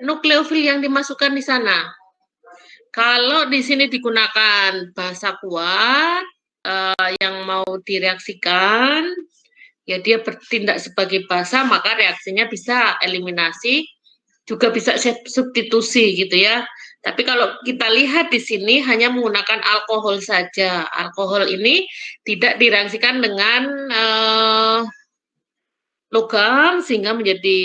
nukleofil yang dimasukkan di sana. Kalau di sini digunakan basa kuat, yang mau direaksikan, ya dia bertindak sebagai basa, maka reaksinya bisa eliminasi, juga bisa substitusi gitu ya. Tapi kalau kita lihat di sini hanya menggunakan alkohol saja. Alkohol ini tidak direaksikan dengan logam sehingga menjadi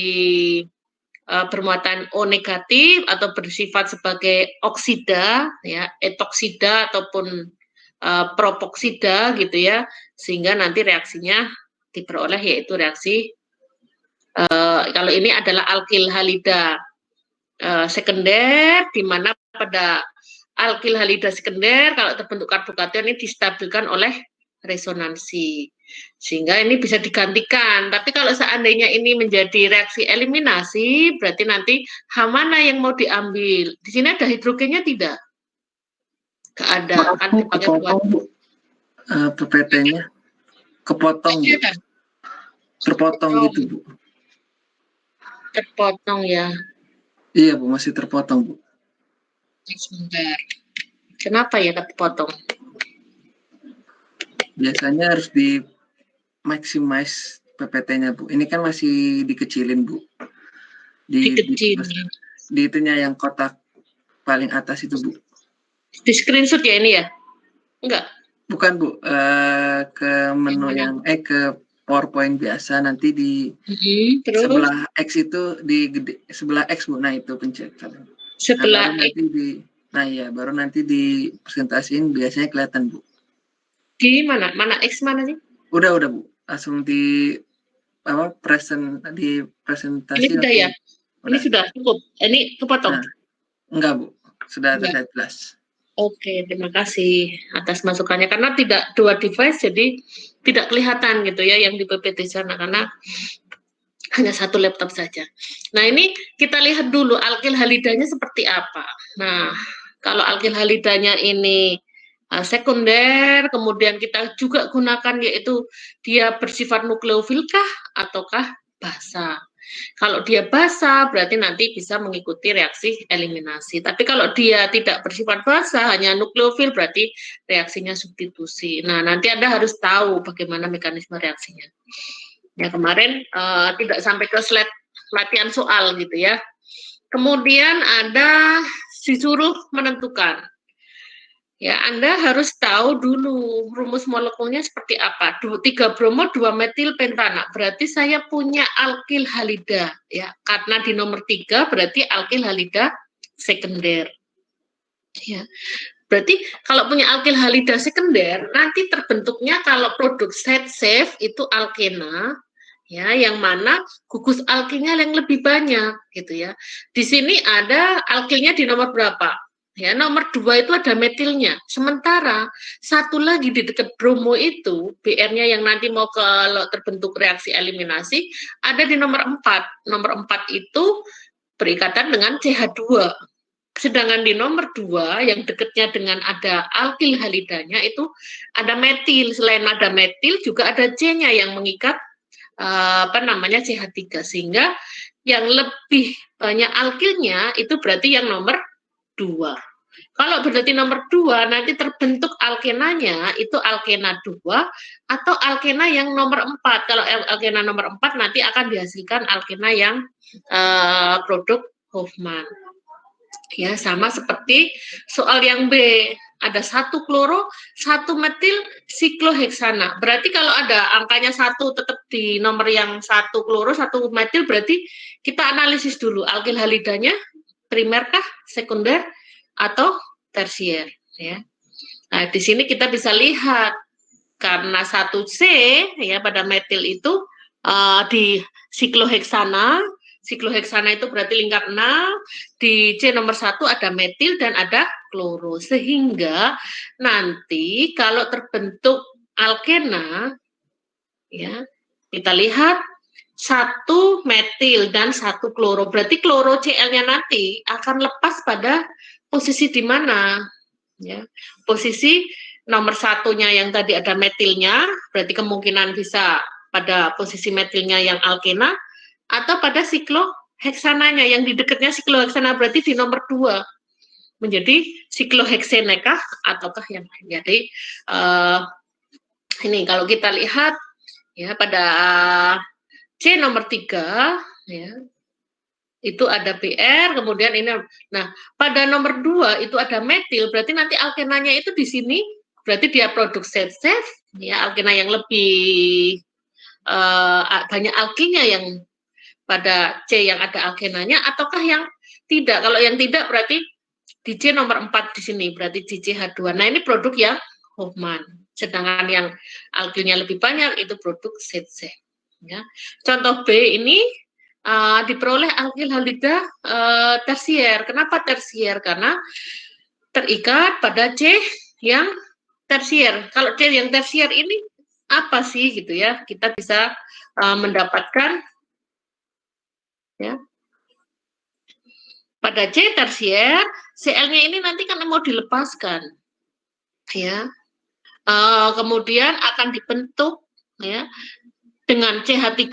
bermuatan O negatif atau bersifat sebagai oksida, ya, etoksida ataupun propoksida gitu ya, sehingga nanti reaksinya diperoleh yaitu reaksi kalau ini adalah alkil halida sekunder, di mana pada alkil halida sekunder kalau terbentuk karbokation ini distabilkan oleh resonansi. Sehingga ini bisa digantikan. Tapi kalau seandainya ini menjadi reaksi eliminasi, berarti nanti H mana yang mau diambil? Di sini ada hidrogennya tidak? Nggak ada. Kan dipakai buat PPT-nya kepotong, Bu. Terpotong gitu, Bu. Terpotong ya. Iya, Bu, masih terpotong, Bu. Sebentar. Kenapa ya terpotong? Biasanya harus di maximize PPT-nya, Bu. Ini kan masih dikecilin, Bu. Dikecilin. Di itunya yang kotak paling atas itu, Bu. Di screenshot ya ini ya? Enggak. Bukan, Bu. Ke menu yang ke PowerPoint biasa, nanti di terus? sebelah X itu sebelah X, Bu. Nah, itu pencet. Sebelah X. Baru nanti dipresentasiin biasanya kelihatan, Bu. Di mana? Mana X mana sih? Udah, Bu. Langsung di presentasi. Ini sudah ya? Udah. Ini sudah cukup. Ini kepotong. Nah, enggak, Bu. Sudah terlihat jelas. Oke, terima kasih atas masukannya. Karena tidak dua device, jadi tidak kelihatan gitu ya yang di PPT sana, karena hanya satu laptop saja. Nah, ini kita lihat dulu alkil halidanya seperti apa. Nah, kalau alkil halidanya ini sekunder, kemudian kita juga gunakan yaitu dia bersifat nukleofil kah ataukah basa. Kalau dia basa berarti nanti bisa mengikuti reaksi eliminasi. Tapi kalau dia tidak bersifat basa, hanya nukleofil, berarti reaksinya substitusi. Nah, nanti Anda harus tahu bagaimana mekanisme reaksinya. Ya, kemarin tidak sampai ke slide latihan soal gitu ya. Kemudian ada disuruh menentukan. Ya, Anda harus tahu dulu rumus molekulnya seperti apa. 3 bromo 2 metil pentana. Berarti saya punya alkil halida ya. Karena di nomor 3 berarti alkil halida sekunder. Ya. Berarti kalau punya alkil halida sekunder, nanti terbentuknya kalau produk set safe itu alkena, ya, yang mana gugus alkilnya yang lebih banyak gitu ya. Di sini ada alkilnya di nomor berapa? Ya, nomor 2 itu ada metilnya. Sementara satu lagi di dekat bromo itu, BR-nya yang nanti mau kalau terbentuk reaksi eliminasi, ada di nomor 4. Nomor 4 itu berikatan dengan CH2. Sedangkan di nomor 2 yang dekatnya dengan ada alkil halidanya itu ada metil. Selain ada metil juga ada C-nya yang mengikat CH3, sehingga yang lebih banyak alkilnya itu berarti yang nomor 2. Kalau berarti nomor 2 nanti terbentuk alkenanya itu alkena 2 atau alkena yang nomor 4. Kalau alkena nomor 4 nanti akan dihasilkan alkena yang produk Hofmann. Ya, sama seperti soal yang B. Ada 1 kloro, 1 metil sikloheksana. Berarti kalau ada angkanya 1 tetap di nomor yang 1 kloro, 1 metil, berarti kita analisis dulu alkil halidanya primerkah, sekunder, atau tersier. Ya. Nah, di sini kita bisa lihat karena 1C ya pada metil itu di sikloheksana. Sikloheksana itu berarti lingkar 6, di C nomor 1 ada metil dan ada kloro. Sehingga nanti kalau terbentuk alkena, ya kita lihat 1 metil dan 1 kloro. Berarti kloro Cl-nya nanti akan lepas pada posisi di mana? Ya, posisi nomor 1-nya yang tadi ada metilnya, berarti kemungkinan bisa pada posisi metilnya yang alkena, atau pada siklo sikloheksananya, yang di dekatnya sikloheksana berarti di nomor 2 menjadi sikloheksanek kah ataukah yang lain. Jadi ini kalau kita lihat ya pada C nomor 3 ya itu ada BR, kemudian ini. Nah, pada nomor 2 itu ada metil, berarti nanti alkenanya itu di sini berarti dia produk safe ya, alkena yang lebih banyak alkinya yang pada C yang ada alkenanya, ataukah yang tidak. Kalau yang tidak berarti di C nomor 4 di sini berarti di CH2. Nah, ini produk yang Hofmann. Sedangkan yang alkilnya lebih banyak itu produk safe ya. Contoh B ini diperoleh alkil halida tersier. Kenapa tersier? Karena terikat pada C yang tersier. Kalau C yang tersier ini apa sih gitu ya? Kita bisa mendapatkan ya pada C tersier, Cl-nya ini nanti kan mau dilepaskan ya. Kemudian akan dibentuk ya dengan CH3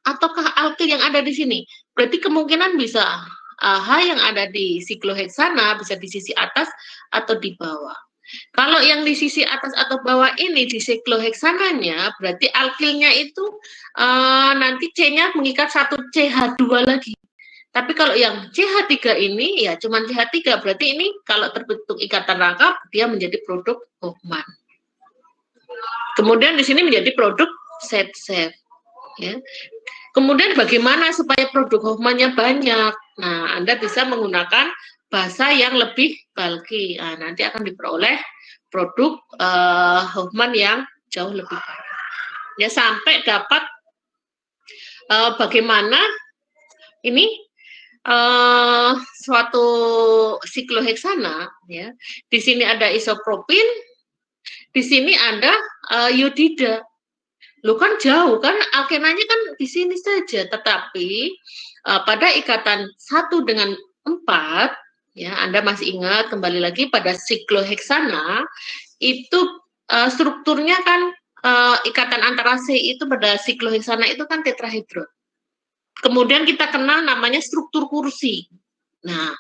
ataukah alkil yang ada di sini. Berarti kemungkinan bisa H yang ada di sikloheksana bisa di sisi atas atau di bawah. Kalau yang di sisi atas atau bawah ini di sikloheksananya, berarti alkilnya itu nanti C-nya mengikat satu CH2 lagi. Tapi kalau yang CH3 ini ya cuma CH3, berarti ini kalau terbentuk ikatan rangkap dia menjadi produk Hofmann. Kemudian di sini menjadi produk safe ya. Kemudian bagaimana supaya produk Hofmann-nya banyak? Nah, Anda bisa menggunakan bahasa yang lebih bulky. Nah, nanti akan diperoleh produk Hofmann yang jauh lebih banyak. Ya, sampai dapat bagaimana ini suatu sikloheksana ya. Di sini ada isopropin, di sini ada iodida. Lu kan jauh kan, alkenanya kan di sini saja, tetapi pada ikatan 1 dengan 4 ya, Anda masih ingat kembali lagi pada sikloheksana itu strukturnya kan ikatan antara C itu pada sikloheksana itu kan tetrahedron. Kemudian kita kenal namanya struktur kursi. Nah,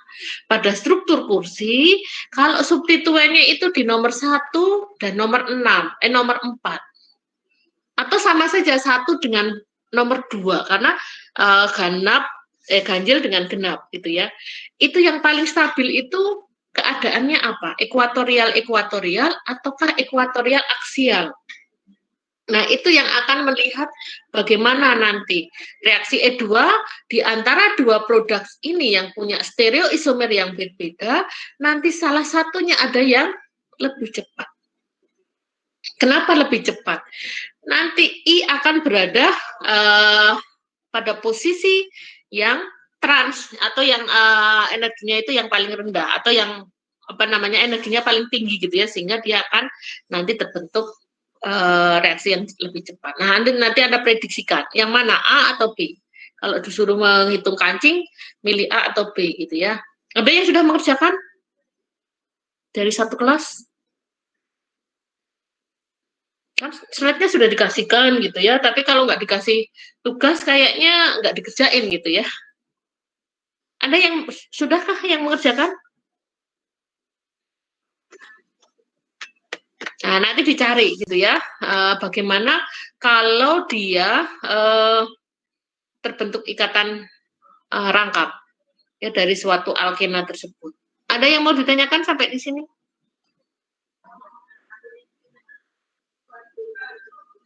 pada struktur kursi kalau substituennya itu di nomor 1 dan nomor 4. Atau sama saja 1 dengan nomor 2 karena ganjil dengan genap gitu ya. Itu yang paling stabil itu keadaannya apa? Ekuatorial ataukah ekuatorial aksial. Nah, itu yang akan melihat bagaimana nanti reaksi E2 di antara dua produk ini yang punya stereoisomer yang berbeda, nanti salah satunya ada yang lebih cepat. Kenapa lebih cepat? Nanti I akan berada pada posisi yang trans atau yang energinya itu yang paling rendah atau yang energinya paling tinggi gitu ya, sehingga dia akan nanti terbentuk reaksi yang lebih cepat. Nah, nanti Anda prediksikan yang mana A atau B. Kalau disuruh menghitung kancing, milih A atau B gitu ya. Ada yang sudah mengerjakan dari satu kelas? Kan slide-nya sudah dikasihkan gitu ya, tapi kalau nggak dikasih tugas kayaknya nggak dikerjain gitu ya. Ada yang sudahkah yang mengerjakan? Nah, nanti dicari gitu ya, bagaimana kalau dia terbentuk ikatan rangkap ya dari suatu alkena tersebut. Ada yang mau ditanyakan sampai di sini?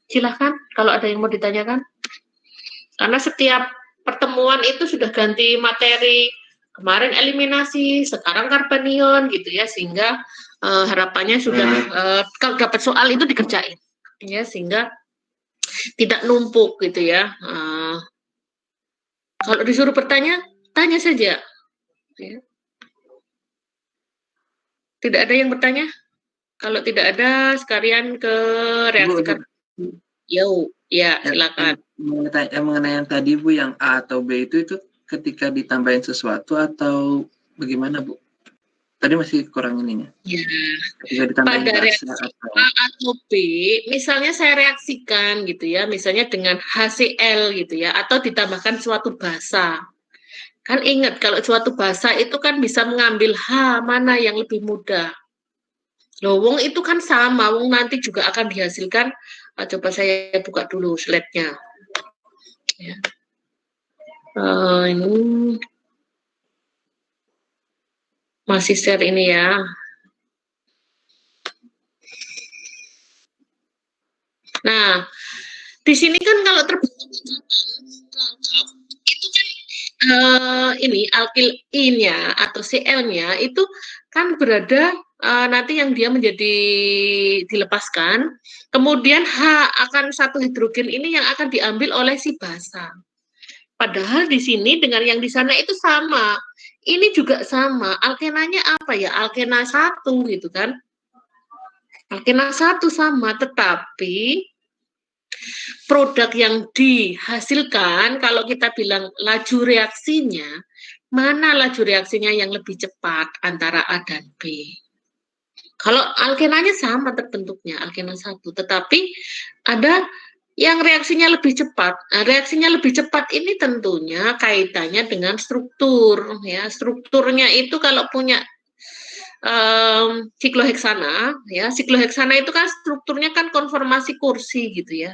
Silahkan kalau ada yang mau ditanyakan. Karena setiap pertemuan itu sudah ganti materi. Kemarin eliminasi, sekarang karbanion gitu ya, sehingga harapannya sudah kalau dapat soal itu dikerjain ya, sehingga tidak numpuk gitu ya. Kalau disuruh bertanya, tanya saja ya. Tidak ada yang bertanya? Kalau tidak ada, sekalian ke reaksi. Yo, ya silakan. Mengenai yang tadi Bu, yang A atau B itu ketika ditambahin sesuatu atau bagaimana Bu? Tadi masih kurang ininya. Ya. Pada reaksi A atau B, misalnya saya reaksikan gitu ya, misalnya dengan HCl gitu ya, atau ditambahkan suatu basa. Kan ingat kalau suatu bahasa itu kan bisa mengambil H mana yang lebih mudah. Loh, wong itu kan sama, wong nanti juga akan dihasilkan. Coba saya buka dulu slide-nya. Ya. Ini masih share ini ya. Nah, di sini kan kalau terbentuk itu kan ini alkil I-nya atau Cl-nya itu kan berada nanti yang dia menjadi dilepaskan, kemudian H akan satu hidrogen ini yang akan diambil oleh si basa. Padahal di sini dengan yang di sana itu sama. Ini juga sama. Alkenanya apa ya? Alkena 1 gitu kan. Alkena 1 sama, tetapi produk yang dihasilkan kalau kita bilang laju reaksinya, mana laju reaksinya yang lebih cepat antara A dan B? Kalau alkenanya sama terbentuknya, alkena 1, tetapi ada yang reaksinya lebih cepat. Nah, reaksinya lebih cepat ini tentunya kaitannya dengan struktur, ya. Strukturnya itu kalau punya sikloheksana, ya, sikloheksana itu kan strukturnya kan konformasi kursi gitu ya.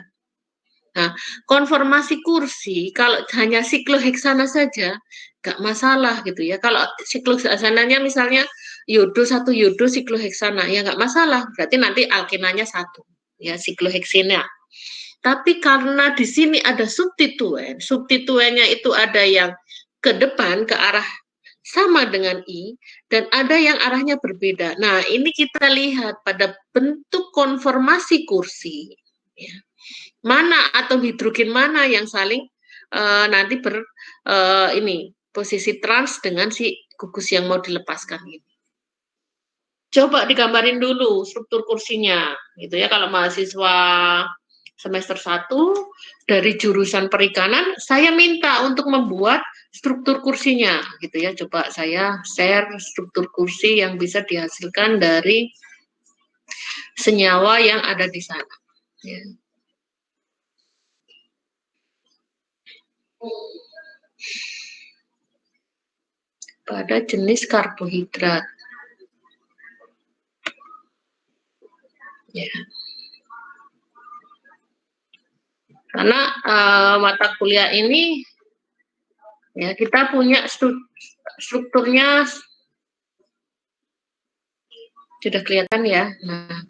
Nah, konformasi kursi kalau hanya sikloheksana saja nggak masalah gitu ya. Kalau sikloheksananya misalnya yodo 1 yodo sikloheksana ya nggak masalah. Berarti nanti alkenanya 1 ya sikloheksina. Tapi karena di sini ada substituen, substituennya itu ada yang ke depan, ke arah sama dengan I, dan ada yang arahnya berbeda. Nah, ini kita lihat pada bentuk konformasi kursi. Ya. Mana atau hidrogen mana yang saling nanti ini posisi trans dengan si gugus yang mau dilepaskan ini. Coba digambarin dulu struktur kursinya, gitu ya. Kalau mahasiswa semester 1 dari jurusan perikanan, saya minta untuk membuat struktur kursinya, gitu ya. Coba saya share struktur kursi yang bisa dihasilkan dari senyawa yang ada di sana. Ya. Pada jenis karbohidrat. Ya. Karena mata kuliah ini ya kita punya strukturnya sudah kelihatan ya. Nah,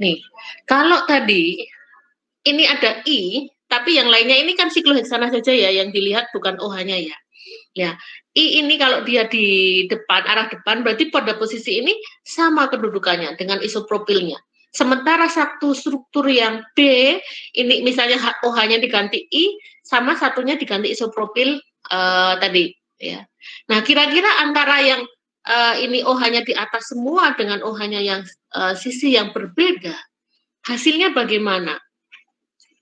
nih kalau tadi ini ada I, tapi yang lainnya ini kan sikloheksana saja ya, yang dilihat bukan OH-nya ya. Ya, I ini kalau dia di depan, arah depan, berarti pada posisi ini sama kedudukannya dengan isopropilnya. Sementara satu struktur yang B, ini misalnya OH-nya diganti I, sama satunya diganti isopropil tadi. Ya. Nah, kira-kira antara yang ini OH-nya di atas semua dengan OH-nya yang sisi yang berbeda, hasilnya bagaimana?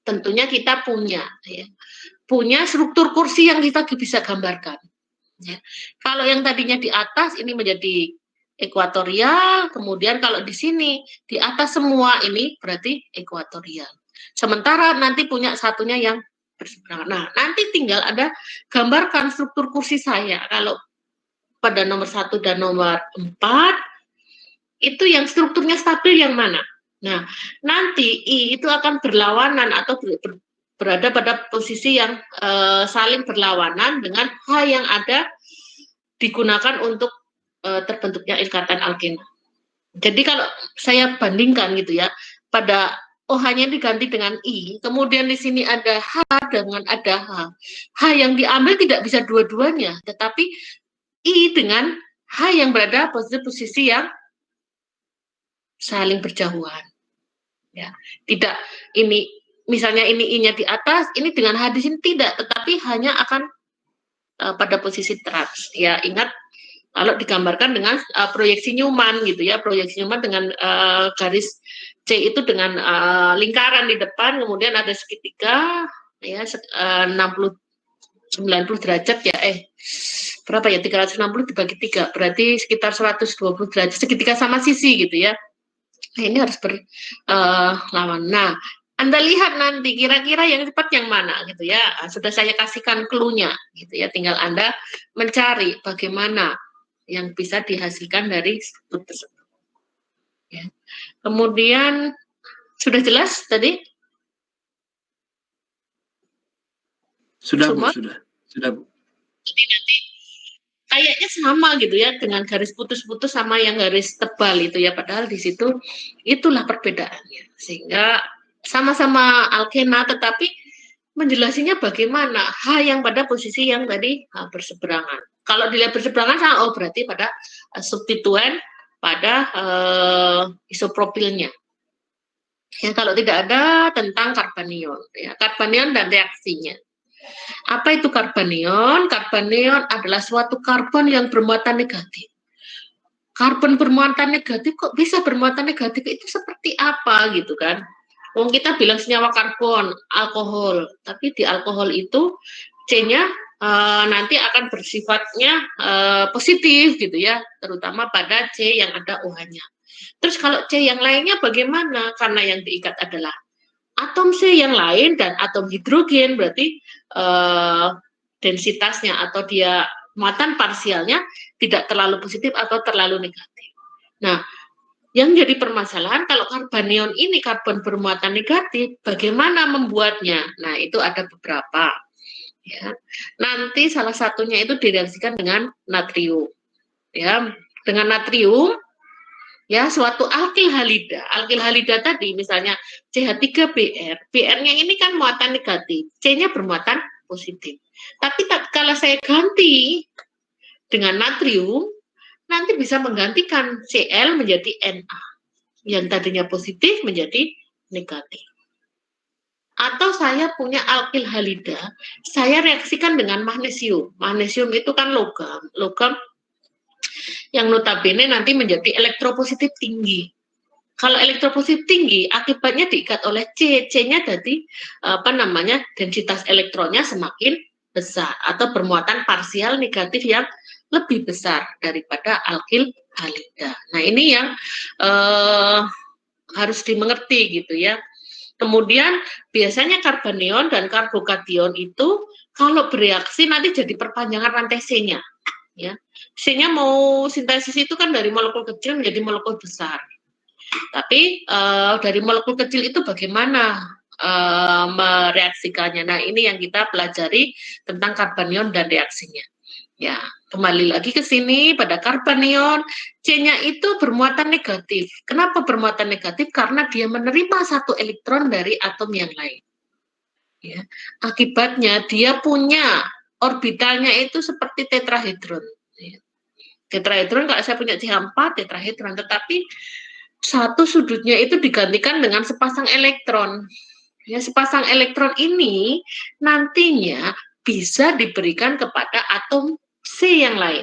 Tentunya kita punya, ya, punya struktur kursi yang kita bisa gambarkan. Ya. Kalau yang tadinya di atas ini menjadi ekuatorial, kemudian kalau di sini di atas semua ini berarti ekuatorial. Sementara nanti punya satunya yang berseberangan. Nah, nanti tinggal ada gambarkan struktur kursi saya. Kalau pada nomor 1 dan nomor 4 itu yang strukturnya stabil yang mana? Nah, nanti I itu akan berlawanan atau berada pada posisi yang saling berlawanan dengan H yang ada digunakan untuk terbentuknya ikatan alkena. Jadi kalau saya bandingkan gitu ya, pada OH-nya diganti dengan I, kemudian di sini ada H dengan ada H. H yang diambil tidak bisa dua-duanya, tetapi I dengan H yang berada pada posisi yang saling berjauhan. Ya, tidak ini misalnya ini I-nya di atas, ini dengan H di sini tidak, tetapi hanya akan pada posisi trans. Ya, ingat kalau digambarkan dengan proyeksi Newman gitu ya, proyeksi Newman dengan garis C itu dengan lingkaran di depan, kemudian ada segitiga ya 60 90 derajat ya berapa ya 360 dibagi 3 berarti sekitar 120 derajat segitiga sama sisi gitu ya. Nah, ini harus berlawan. Nah, Anda lihat nanti kira-kira yang cepat yang mana gitu ya. Sudah saya kasihkan clue-nya gitu ya. Tinggal Anda mencari bagaimana yang bisa dihasilkan dari struktur tersebut. Ya. Kemudian sudah jelas tadi? Sudah Bu, Semua? sudah Bu. Jadi nanti kayaknya sama gitu ya dengan garis putus-putus sama yang garis tebal itu ya, padahal di situ itulah perbedaannya, sehingga sama-sama alkena tetapi menjelasinya bagaimana H yang pada posisi yang tadi berseberangan. Kalau dilihat berseberangan, oh berarti pada substituen pada isopropilnya. Ya, kalau tidak ada tentang karbanion, ya, karbanion dan reaksinya. Apa itu karbanion? Karbanion adalah suatu karbon yang bermuatan negatif. Karbon bermuatan negatif kok bisa bermuatan negatif, itu seperti apa gitu kan? Wong kita bilang senyawa karbon, alkohol, tapi di alkohol itu C-nya nanti akan bersifatnya positif gitu ya, terutama pada C yang ada OH-nya. Terus kalau C yang lainnya bagaimana? Karena yang diikat adalah atom C yang lain dan atom hidrogen, berarti densitasnya atau dia muatan parsialnya tidak terlalu positif atau terlalu negatif. Nah, yang jadi permasalahan kalau karbanion ini karbon bermuatan negatif, bagaimana membuatnya? Nah, itu ada beberapa. Ya. Nanti salah satunya itu direaksikan dengan natrium. Ya, dengan natrium ya suatu alkil halida. Alkil halida tadi misalnya CH3Br, Br-nya ini kan muatan negatif, C-nya bermuatan positif. Tapi kalau saya ganti dengan natrium, nanti bisa menggantikan Cl menjadi Na. Yang tadinya positif menjadi negatif. Atau saya punya alkil halida, saya reaksikan dengan magnesium. Magnesium itu kan logam. Logam yang notabene nanti menjadi elektropositif tinggi. Kalau elektropositif tinggi, akibatnya diikat oleh C. C-nya jadi densitas elektronnya semakin besar atau bermuatan parsial negatif yang lebih besar daripada alkil halida. Nah, ini yang harus dimengerti gitu ya. Kemudian biasanya karbanion dan karbokation itu kalau bereaksi nanti jadi perpanjangan rantai C-nya. Ya. C-nya mau sintesis itu kan dari molekul kecil menjadi molekul besar. Tapi dari molekul kecil itu bagaimana mereaksikannya. Nah, ini yang kita pelajari tentang karbanion dan reaksinya. Ya, kembali lagi ke sini pada karbanion, C-nya itu bermuatan negatif. Kenapa bermuatan negatif? Karena dia menerima satu elektron dari atom yang lain. Ya. Akibatnya dia punya orbitalnya itu seperti tetrahedron. Ya. Tetrahedron kalau saya punya CH4 tetrahedron, tetapi satu sudutnya itu digantikan dengan sepasang elektron. Ya, sepasang elektron ini nantinya bisa diberikan kepada atom C yang lain.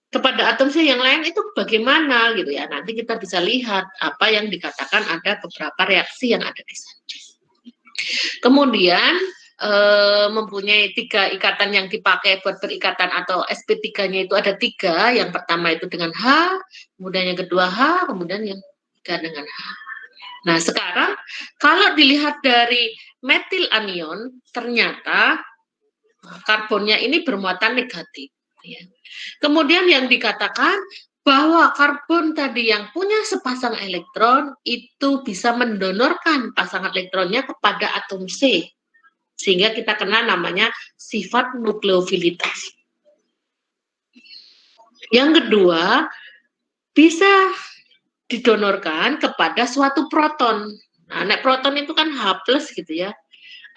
Kepada atom C yang lain itu bagaimana gitu ya. Nanti kita bisa lihat apa yang dikatakan ada beberapa reaksi yang ada di sana. Kemudian mempunyai 3 ikatan yang dipakai buat berikatan atau sp3-nya itu ada 3. Yang pertama itu dengan H, kemudian yang kedua H, kemudian yang ketiga dengan H. Nah, sekarang kalau dilihat dari metil anion, ternyata karbonnya ini bermuatan negatif. Ya. Kemudian yang dikatakan bahwa karbon tadi yang punya sepasang elektron itu bisa mendonorkan pasangan elektronnya kepada atom C. Sehingga kita kenal namanya sifat nukleofilitas. Yang kedua, bisa didonorkan kepada suatu proton. Nah, proton itu kan H+ gitu ya.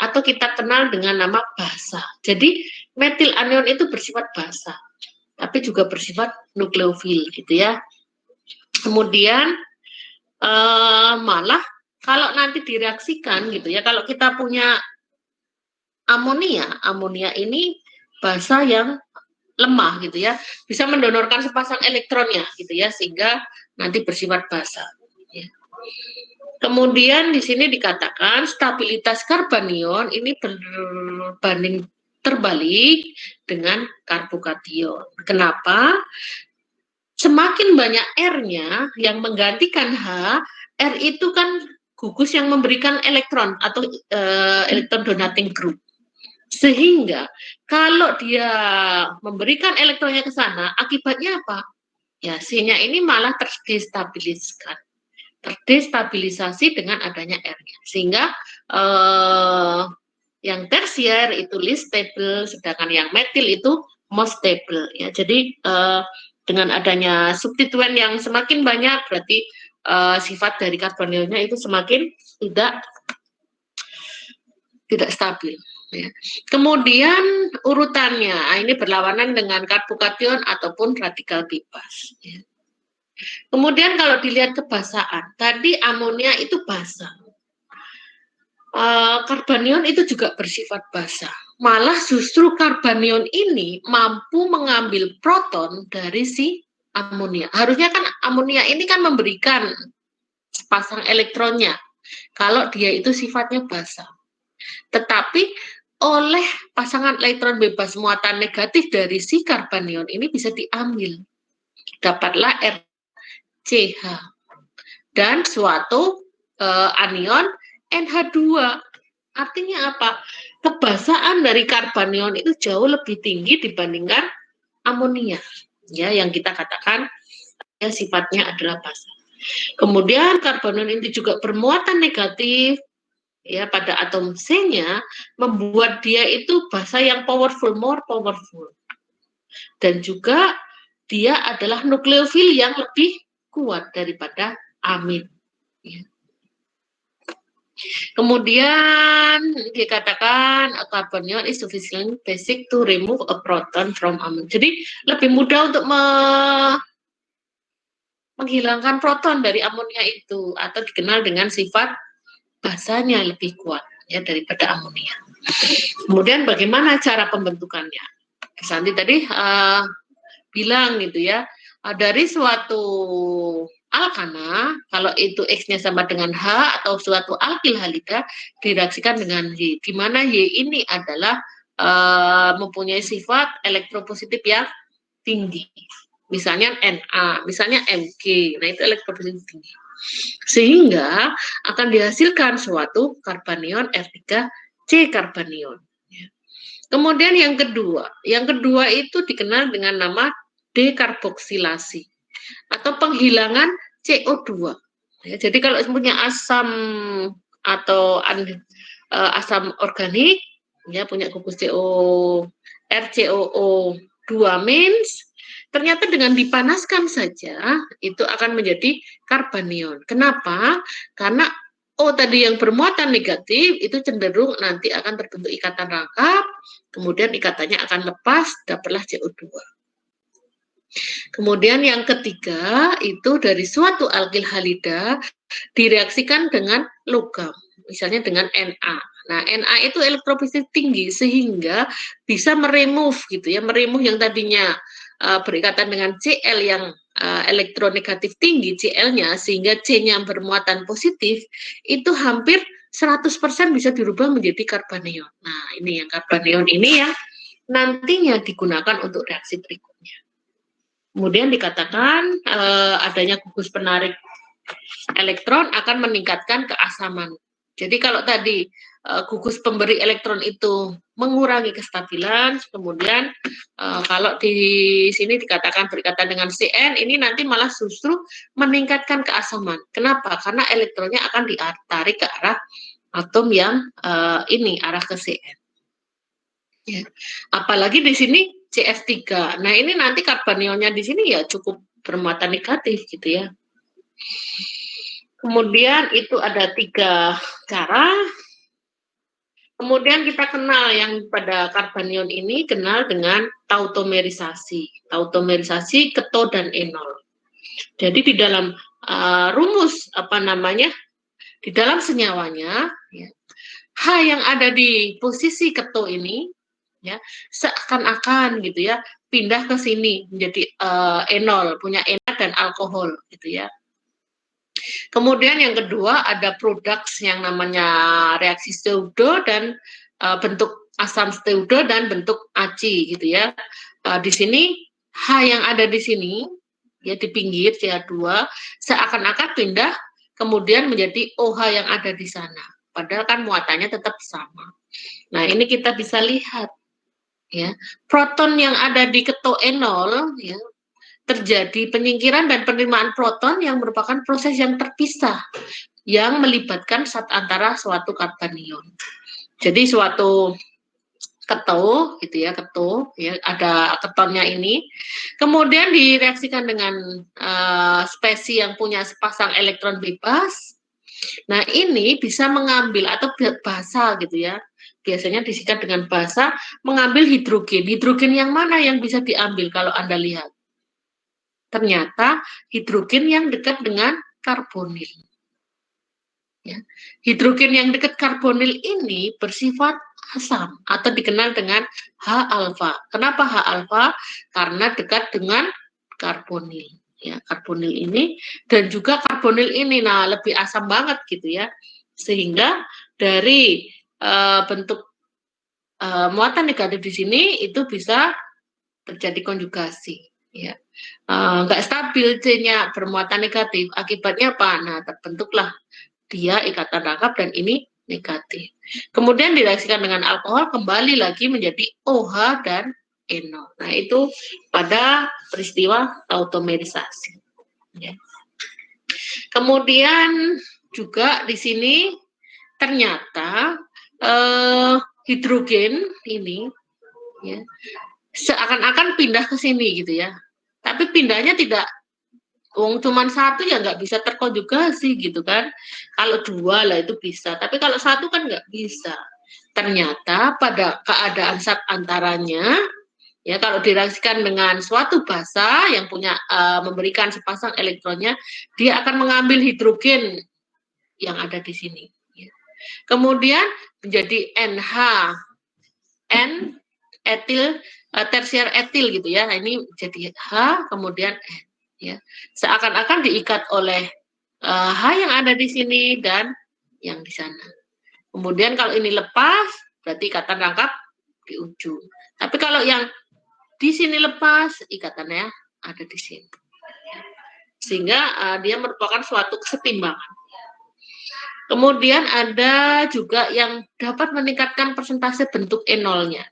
Atau kita kenal dengan nama basa. Jadi metil anion itu bersifat basa, tapi juga bersifat nukleofil gitu ya. Kemudian malah kalau nanti direaksikan gitu ya, kalau kita punya amonia ini basa yang lemah gitu ya, bisa mendonorkan sepasang elektronnya gitu ya, sehingga nanti bersifat basa. Ya. Kemudian di sini dikatakan stabilitas karbanion ini berbanding terbalik dengan karbokation. Kenapa? Semakin banyak R-nya yang menggantikan H, R itu kan gugus yang memberikan elektron atau elektron donating group. Sehingga kalau dia memberikan elektronnya ke sana, akibatnya apa? Ya, C-nya ini malah terdestabilisasi dengan adanya R-nya. Sehingga yang tersier itu least stable, sedangkan yang metil itu most stable. Ya, jadi dengan adanya substituen yang semakin banyak, berarti sifat dari karbonilnya itu semakin tidak stabil. Ya. Kemudian urutannya, ini berlawanan dengan karbokation ataupun radikal bebas. Ya. Kemudian kalau dilihat kebasaan, tadi amonia itu basah. Karbanion itu juga bersifat basah. Malah justru karbanion ini mampu mengambil proton dari si amonia. Harusnya kan amonia ini kan memberikan sepasang elektronnya kalau dia itu sifatnya basah. Tetapi oleh pasangan elektron bebas muatan negatif dari si karbanion ini bisa diambil. Dapatlah RCH dan suatu anion NH2. Artinya apa? Kebasaan dari karbanion itu jauh lebih tinggi dibandingkan amonia. Ya, yang kita katakan ya, sifatnya adalah basah. Kemudian karbanion ini juga bermuatan negatif ya pada atom C-nya, membuat dia itu basa yang powerful, more powerful. Dan juga dia adalah nukleofil yang lebih kuat daripada amin. Ya. Kemudian dikatakan carbanion is sufficiently basic to remove a proton from amin. Jadi lebih mudah untuk menghilangkan proton dari amonia itu, atau dikenal dengan sifat basanya lebih kuat ya daripada amonia. Kemudian bagaimana cara pembentukannya? Santi tadi bilang gitu ya, dari suatu alkana, kalau itu X-nya sama dengan H atau suatu alkil halida direaksikan dengan Y, di mana Y ini adalah mempunyai sifat elektropositif yang tinggi. Misalnya Na, misalnya Mg, nah itu elektropositif tinggi. Sehingga akan dihasilkan suatu karbanion R3C karbanion. Kemudian yang kedua itu dikenal dengan nama dekarboksilasi atau penghilangan CO2. Ya, jadi kalau punya asam atau asam organik, ya punya gugus RCOO2 means ternyata dengan dipanaskan saja itu akan menjadi karbanion. Kenapa? Karena tadi yang bermuatan negatif itu cenderung nanti akan terbentuk ikatan rangkap, kemudian ikatannya akan lepas, dapatlah CO2. Kemudian yang ketiga itu dari suatu alkil halida direaksikan dengan logam, misalnya dengan Na. Nah, Na itu elektropositif tinggi sehingga bisa meremove gitu ya, meremove yang tadinya berikatan dengan Cl yang elektronegatif tinggi Cl-nya, sehingga C-nya bermuatan positif itu hampir 100% bisa dirubah menjadi karbanion. Nah, ini yang karbanion ini yang nantinya digunakan untuk reaksi berikutnya. Kemudian dikatakan adanya gugus penarik elektron akan meningkatkan keasaman. Jadi kalau tadi gugus pemberi elektron itu mengurangi kestabilan, kemudian kalau di sini dikatakan berikatan dengan Cn, ini nanti malah justru meningkatkan keasaman. Kenapa? Karena elektronnya akan ditarik ke arah atom yang ini, arah ke Cn. Ya. Apalagi di sini CF3. Nah, ini nanti karbanionnya di sini ya cukup bermuatan negatif gitu ya. Kemudian itu ada 3 cara. Kemudian kita kenal yang pada karbanion ini kenal dengan tautomerisasi. Tautomerisasi keto dan enol. Jadi di dalam rumus di dalam senyawanya ya, H yang ada di posisi keto ini ya seakan-akan gitu ya pindah ke sini menjadi enol, punya enak dan alkohol gitu ya. Kemudian yang kedua ada produk yang namanya reaksi pseudo dan bentuk asam pseudo dan bentuk ACI gitu ya. Di sini H yang ada di sini ya di pinggir CH2 seakan-akan pindah kemudian menjadi OH yang ada di sana. Padahal kan muatannya tetap sama. Nah, ini kita bisa lihat ya. Proton yang ada di keto enol ya, terjadi penyingkiran dan penerimaan proton yang merupakan proses yang terpisah yang melibatkan antara suatu karbanion. Jadi suatu keto gitu ya, keto ya, ada ketonnya ini kemudian direaksikan dengan spesies yang punya sepasang elektron bebas. Nah, ini bisa mengambil atau basa gitu ya. Biasanya disikat dengan basa, mengambil hidrogen. Hidrogen yang mana yang bisa diambil kalau Anda lihat? Ternyata hidrogen yang dekat dengan karbonil. Ya. Hidrogen yang dekat karbonil ini bersifat asam atau dikenal dengan H-alfa. Kenapa H-alfa? Karena dekat dengan karbonil. Ya, karbonil ini dan juga karbonil ini, nah lebih asam banget gitu ya. Sehingga dari bentuk muatan negatif di sini itu bisa terjadi konjugasi. Ya, nggak stabil C-nya bermuatan negatif. Akibatnya apa? Nah, terbentuklah dia ikatan rangkap dan ini negatif. Kemudian direaksikan dengan alkohol kembali lagi menjadi OH dan enol. Nah, itu pada peristiwa tautomerisasi. Ya. Kemudian juga di sini ternyata hidrogen ini ya, seakan-akan pindah ke sini gitu ya. Tapi pindahnya tidak cuman satu ya nggak bisa terkonjugasi gitu kan. Kalau dua lah itu bisa, tapi kalau satu kan nggak bisa. Ternyata pada keadaan saat antaranya, ya kalau direaksikan dengan suatu basa yang punya memberikan sepasang elektronnya, dia akan mengambil hidrogen yang ada di sini. Ya. Kemudian menjadi NH, N etil tersier etil gitu ya. Nah, ini jadi H kemudian N. Ya, seakan-akan diikat oleh H yang ada di sini dan yang di sana. Kemudian kalau ini lepas, berarti ikatan rangkap di ujung. Tapi kalau yang di sini lepas, ikatannya ada di sini. Sehingga dia merupakan suatu kesetimbangan. Kemudian ada juga yang dapat meningkatkan persentase bentuk enolnya.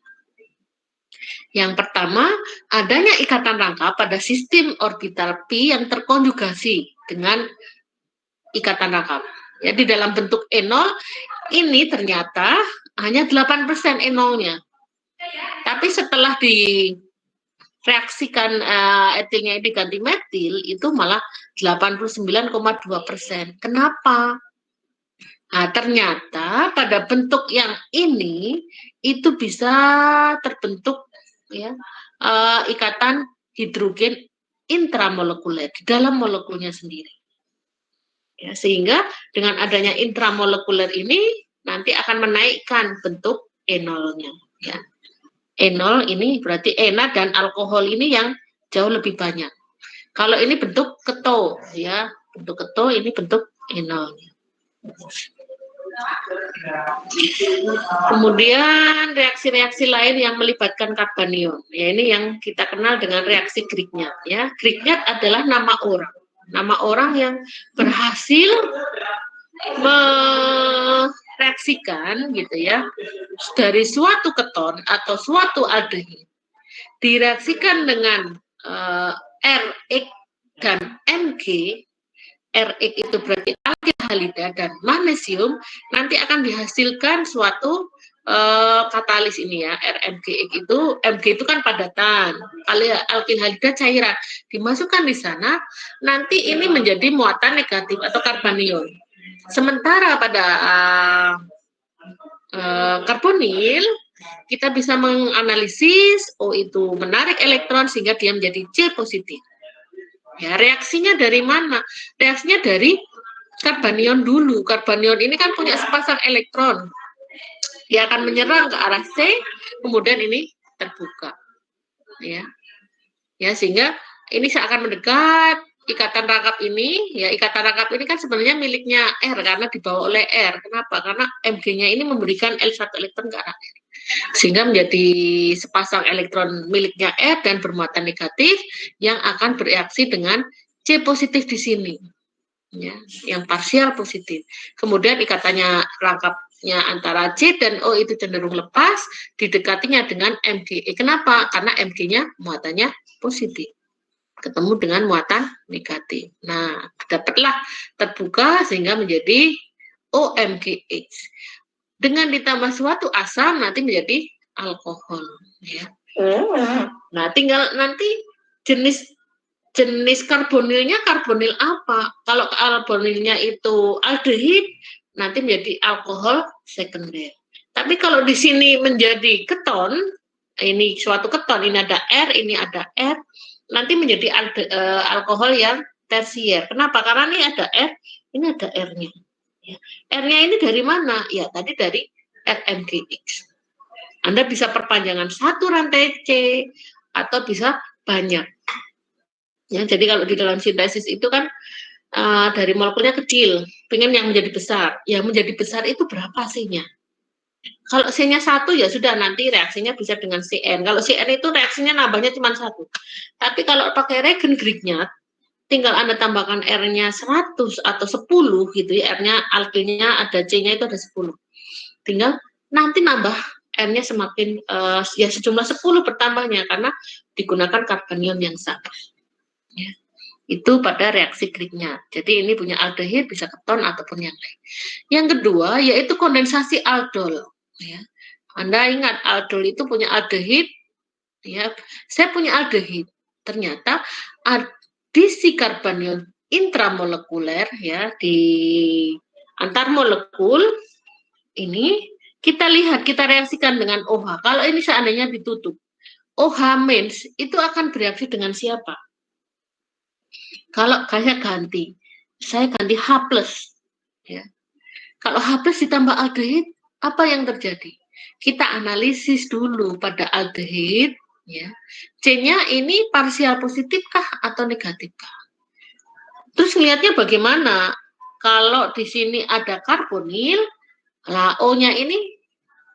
Yang pertama, adanya ikatan rangkap pada sistem orbital P yang terkonjugasi dengan ikatan rangkap. Ya, di dalam bentuk enol ini ternyata hanya 8% enolnya. Tapi setelah direaksikan etilnya diganti metil, itu malah 89,2%. Kenapa? Nah, ternyata pada bentuk yang ini itu bisa terbentuk ya ikatan hidrogen intramolekuler di dalam molekulnya sendiri. Ya, sehingga dengan adanya intramolekuler ini nanti akan menaikkan bentuk enolnya. Ya. Enol ini berarti ena dan alkohol ini yang jauh lebih banyak. Kalau ini bentuk keto, ya bentuk keto ini bentuk enolnya. Kemudian reaksi-reaksi lain yang melibatkan karbanion, ya ini yang kita kenal dengan reaksi Grignard. Ya, Grignard adalah nama orang yang berhasil mereaksikan gitu ya dari suatu keton atau suatu aldehyde direaksikan dengan RX dan MG. RX itu berarti alkyl halida dan magnesium, nanti akan dihasilkan suatu katalis ini ya, RMGX itu, MG itu kan padatan, alkyl halida cairan, dimasukkan di sana, nanti ini menjadi muatan negatif atau karbanion. Sementara pada karbonil, kita bisa menganalisis, oh itu menarik elektron sehingga dia menjadi C positif. Ya, reaksinya dari mana? Reaksinya dari karbanion dulu. Karbanion ini kan punya sepasang elektron. Dia akan menyerang ke arah C, kemudian ini terbuka. Ya. Ya, sehingga ini seakan mendekat ikatan rangkap ini, ya ikatan rangkap ini kan sebenarnya miliknya R karena dibawa oleh R. Kenapa? Karena Mg-nya ini memberikan L1 elektron ke arah R. Sehingga menjadi sepasang elektron miliknya R dan bermuatan negatif yang akan bereaksi dengan C positif di sini. ya, yang parsial positif. Kemudian ikatannya rangkapnya antara C dan O itu cenderung lepas, didekatinya dengan Mge. Kenapa? Karena Mg-nya muatannya positif, ketemu dengan muatan negatif. Nah, dapatlah terbuka sehingga menjadi OMgH. Dengan ditambah suatu asam nanti menjadi alkohol. Ya. Nah, tinggal nanti jenis karbonilnya karbonil apa? Kalau karbonilnya itu aldehid, nanti menjadi alkohol sekunder. Tapi kalau di sini menjadi keton, ini suatu keton, ini ada R, ini ada R, nanti menjadi alkohol yang tersier. Kenapa? Karena ini ada R, ini ada R-nya. Ya. R-nya ini dari mana? Ya, tadi dari RMGX. Anda bisa perpanjangan satu rantai C, atau bisa banyak. Ya, jadi kalau di dalam sintesis itu kan dari molekulnya kecil, pengen yang menjadi besar. Yang menjadi besar itu berapa C-nya? Kalau C-nya 1 ya sudah, nanti reaksinya bisa dengan CN. Kalau CN itu reaksinya nambahnya cuma 1. Tapi kalau pakai reagen Grignard, tinggal Anda tambahkan R-nya 100 atau 10 gitu ya, R-nya alkilnya ada C-nya itu ada 10. Tinggal nanti nambah R-nya semakin ya sejumlah 10 bertambahnya karena digunakan karbanion yang sama. Ya. Itu pada reaksi Grignard. Jadi ini punya aldehid bisa keton ataupun yang lain. Yang kedua yaitu kondensasi aldol. Ya. Anda ingat aldol itu punya aldehid, ya. Saya punya aldehid. Ternyata adisi karbanion intramolekuler ya di antar molekul ini kita lihat, kita reaksikan dengan OH. Kalau ini seandainya ditutup, OH means itu akan bereaksi dengan siapa? Kalau saya ganti H plus, ya. Kalau H plus ditambah aldehid, apa yang terjadi? Kita analisis dulu pada aldehid, ya. C-nya ini parsial positifkah atau negatifkah? Terus lihatnya bagaimana? Kalau di sini ada karbonil, lah O-nya ini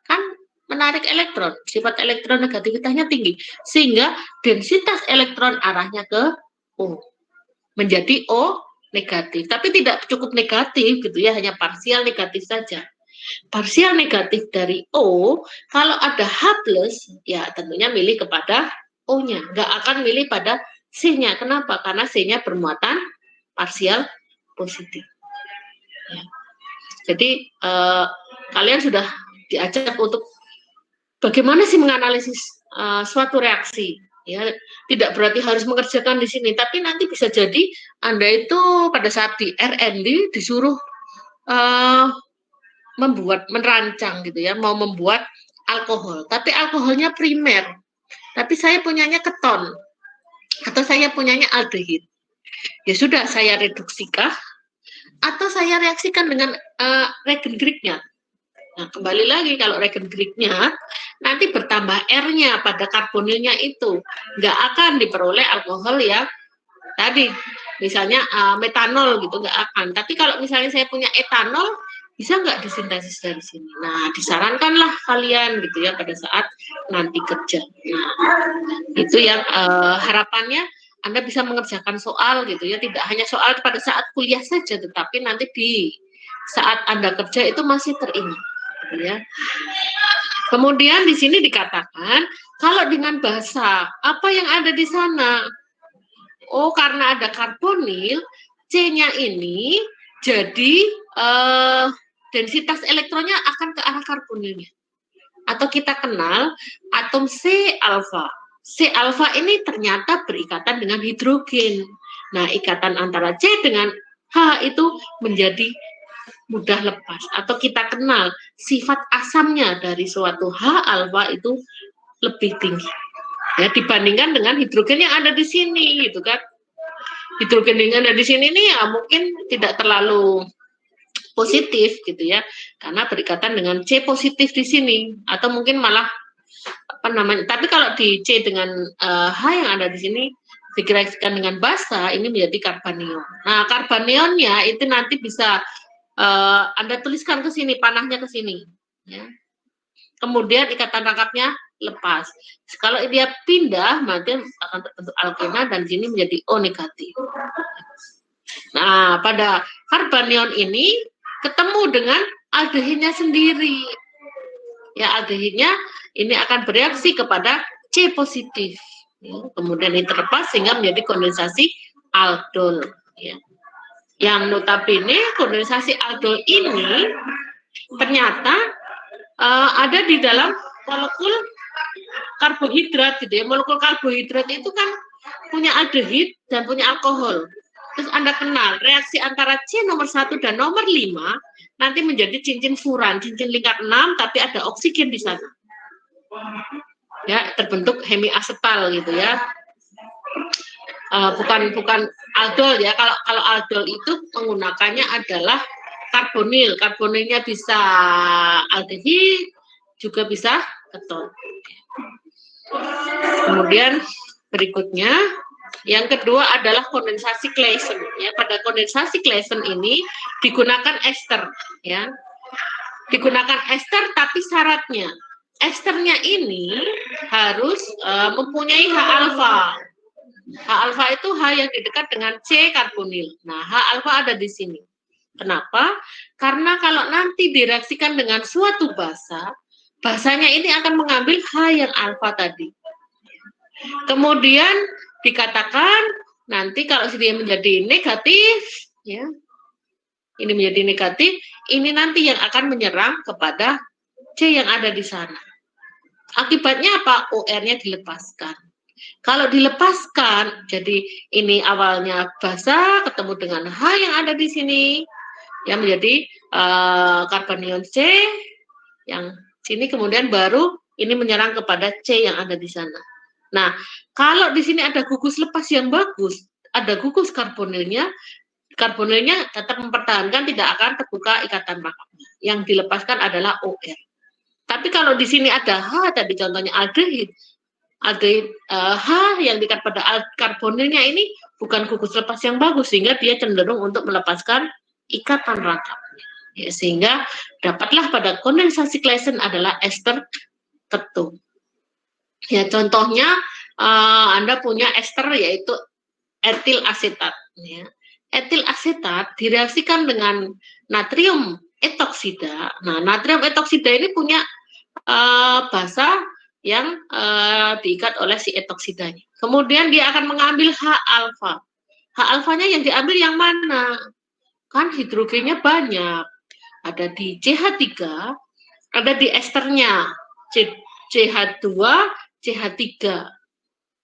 kan menarik elektron, sifat elektron negativitasnya tinggi, sehingga densitas elektron arahnya ke O. Menjadi O negatif, tapi tidak cukup negatif gitu ya, hanya parsial negatif saja. Parsial negatif dari O, kalau ada H plus, ya tentunya milih kepada O-nya, nggak akan milih pada C-nya. Kenapa? Karena C-nya bermuatan parsial positif. Ya. Jadi kalian sudah diajak untuk bagaimana sih menganalisis suatu reaksi. Ya, tidak berarti harus mengerjakan di sini, tapi nanti bisa jadi Anda itu pada saat di R&D disuruh merancang gitu ya, mau membuat alkohol, tapi alkoholnya primer, tapi saya punyanya keton, atau saya punyanya aldehid. Ya sudah, saya reduksikah, atau saya reaksikan dengan reagen Grignard. Nah, kembali lagi kalau reagen Grignard nanti bertambah R-nya pada karbonilnya itu, nggak akan diperoleh alkohol yang tadi, misalnya metanol gitu, nggak akan. Tapi kalau misalnya saya punya etanol, bisa nggak disintesis dari sini? Nah, disarankanlah kalian gitu ya pada saat nanti kerja. Nah, itu yang harapannya Anda bisa mengerjakan soal gitu ya, tidak hanya soal pada saat kuliah saja, tetapi nanti di saat Anda kerja itu masih teringat. Ya. Kemudian di sini dikatakan kalau dengan basa apa yang ada di sana? Oh, karena ada karbonil, C-nya ini jadi densitas elektronnya akan ke arah karbonilnya. Atau kita kenal atom C alfa. C alfa ini ternyata berikatan dengan hidrogen. Nah, ikatan antara C dengan H itu menjadi mudah lepas, atau kita kenal sifat asamnya dari suatu H alfa itu lebih tinggi ya dibandingkan dengan hidrogen yang ada di sini gitu kan. Hidrogen yang ada di sini nih ya mungkin tidak terlalu positif gitu ya, karena berikatan dengan C positif di sini, atau mungkin malah apa namanya, tapi kalau di C dengan H yang ada di sini direaksikan dengan basa, ini menjadi karbanion. Nah, karbanionnya itu nanti bisa Anda tuliskan ke sini, panahnya ke sini. Ya. Kemudian ikatan rangkapnya lepas. Kalau dia pindah, maka akan terbentuk alkena dan sini menjadi O negatif. Nah, pada karbanion ini ketemu dengan aldehinnya sendiri. Ya, aldehinnya ini akan bereaksi kepada C positif. Ya, kemudian ini terlepas sehingga menjadi kondensasi aldol. Ya. Yang notabene kondensasi aldol ini ternyata ada di dalam molekul karbohidrat gitu ya. Molekul karbohidrat itu kan punya aldehid dan punya alkohol. Terus Anda kenal reaksi antara C nomor 1 dan nomor 5 nanti menjadi cincin furan, cincin lingkar 6 tapi ada oksigen di sana. Ya, terbentuk hemiasetal gitu ya. Bukan aldol ya. Kalau aldol itu menggunakannya adalah karbonil. Karbonilnya bisa aldehid, juga bisa keton. Kemudian berikutnya yang kedua adalah kondensasi Claisen. Ya, pada kondensasi Claisen ini digunakan ester, ya. Digunakan ester, tapi syaratnya esternya ini harus mempunyai H alfa. H alfa itu H yang dekat dengan C karbonil. Nah, H alfa ada di sini. Kenapa? Karena kalau nanti direaksikan dengan suatu basa, basanya ini akan mengambil H yang alfa tadi. Kemudian dikatakan nanti kalau dia menjadi negatif, ya, ini menjadi negatif, ini nanti yang akan menyerang kepada C yang ada di sana. Akibatnya apa? OR-nya dilepaskan. Kalau dilepaskan, jadi ini awalnya basa ketemu dengan H yang ada di sini, yang menjadi karbanion C, yang sini kemudian baru ini menyerang kepada C yang ada di sana. Nah, kalau di sini ada gugus lepas yang bagus, ada gugus karbonilnya tetap mempertahankan, tidak akan terbuka ikatan rakapnya. Yang dilepaskan adalah OR. Tapi kalau di sini ada H, tadi contohnya aldehid, H yang dekat pada karbonilnya ini bukan gugus lepas yang bagus, sehingga dia cenderung untuk melepaskan ikatan rakapnya. Ya, sehingga dapatlah pada kondensasi Claisen adalah ester ketum. Ya, contohnya Anda punya ester yaitu etil asetat. Ya. Etil asetat direaksikan dengan natrium etoksida. Nah, natrium etoksida ini punya basa yang diikat oleh si etoksidanya. Kemudian dia akan mengambil H alfa. H alfanya yang diambil yang mana? Kan hidrogennya banyak. Ada di CH3, ada di esternya CH2, CH3.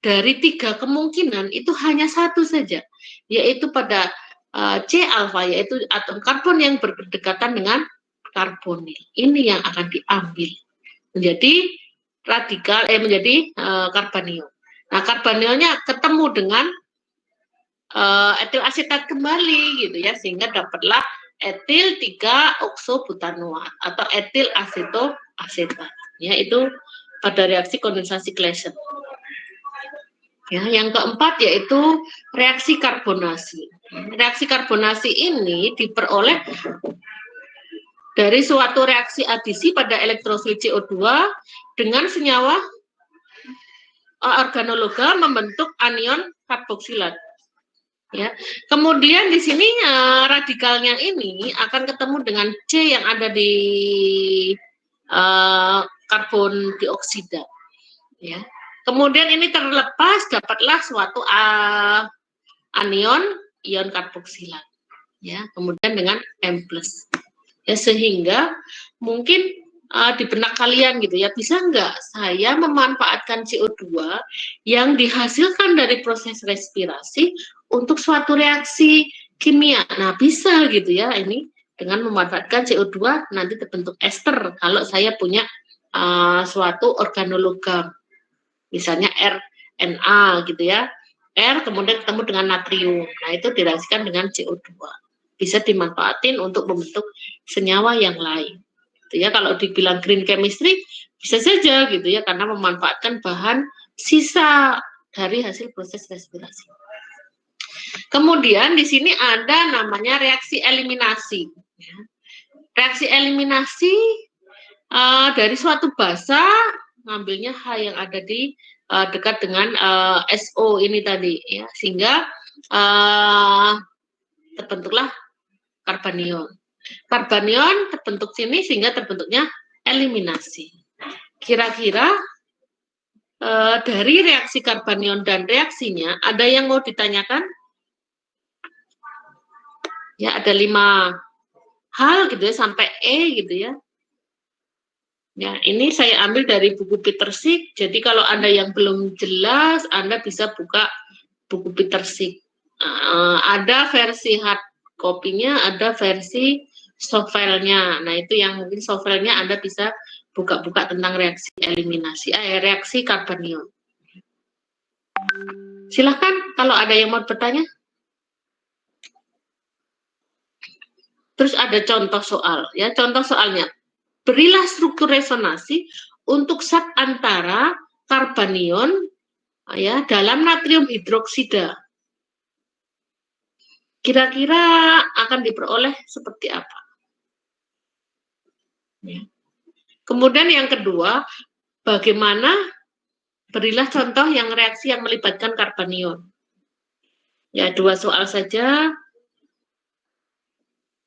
Dari 3 kemungkinan itu hanya satu saja, yaitu pada C alfa, yaitu atom karbon yang berdekatan dengan karbonil. Ini yang akan diambil menjadi radikal, menjadi karbanion. Nah, karbaniolnya ketemu dengan etil asetat kembali gitu ya, sehingga dapatlah etil 3 oksobutanoat atau etil asetoasetat. Ya, itu pada reaksi kondensasi Claisen. Ya, yang keempat yaitu reaksi karbonasi. Reaksi karbonasi ini diperoleh dari suatu reaksi adisi pada elektrofil CO2 dengan senyawa organologa membentuk anion karboksilat. Ya. Kemudian di sini radikalnya ini akan ketemu dengan C yang ada di karbon dioksida. Ya. Kemudian ini terlepas, dapatlah suatu anion ion karboksilat. Ya, kemudian dengan M+. Ya, sehingga mungkin di benak kalian gitu ya, bisa nggak saya memanfaatkan CO2 yang dihasilkan dari proses respirasi untuk suatu reaksi kimia. Nah, bisa gitu ya, ini dengan memanfaatkan CO2 nanti terbentuk ester kalau saya punya suatu organologam. Misalnya RNA gitu ya, R kemudian ketemu dengan natrium. Nah, itu direaksikan dengan CO2. Bisa dimanfaatin untuk membentuk senyawa yang lain. Gitu ya, kalau dibilang green chemistry bisa saja gitu ya, karena memanfaatkan bahan sisa dari hasil proses respirasi. Kemudian di sini ada namanya reaksi eliminasi. Reaksi eliminasi dari suatu basa ngambilnya H yang ada di dekat dengan SO ini tadi ya, sehingga terbentuklah karbanion. Karbanion terbentuk sini sehingga terbentuknya eliminasi. Kira-kira dari reaksi karbanion dan reaksinya, ada yang mau ditanyakan? Ya, ada 5 hal gitu ya, sampai E gitu ya. Ya, ini saya ambil dari buku Peter Sick. Jadi kalau Anda yang belum jelas, Anda bisa buka buku Peter Sick. Ada versi hard copy-nya, ada versi soft file-nya. Nah, itu yang mungkin soft file-nya Anda bisa buka-buka tentang reaksi eliminasi, reaksi karbanion. Silahkan kalau ada yang mau bertanya. Terus ada contoh soal, ya. Contoh soalnya, berilah struktur resonansi untuk zat antara karbanion ya dalam natrium hidroksida. Kira-kira akan diperoleh seperti apa? Ya. Kemudian yang kedua, bagaimana berilah contoh yang reaksi yang melibatkan karbanion. Ya, 2 soal saja.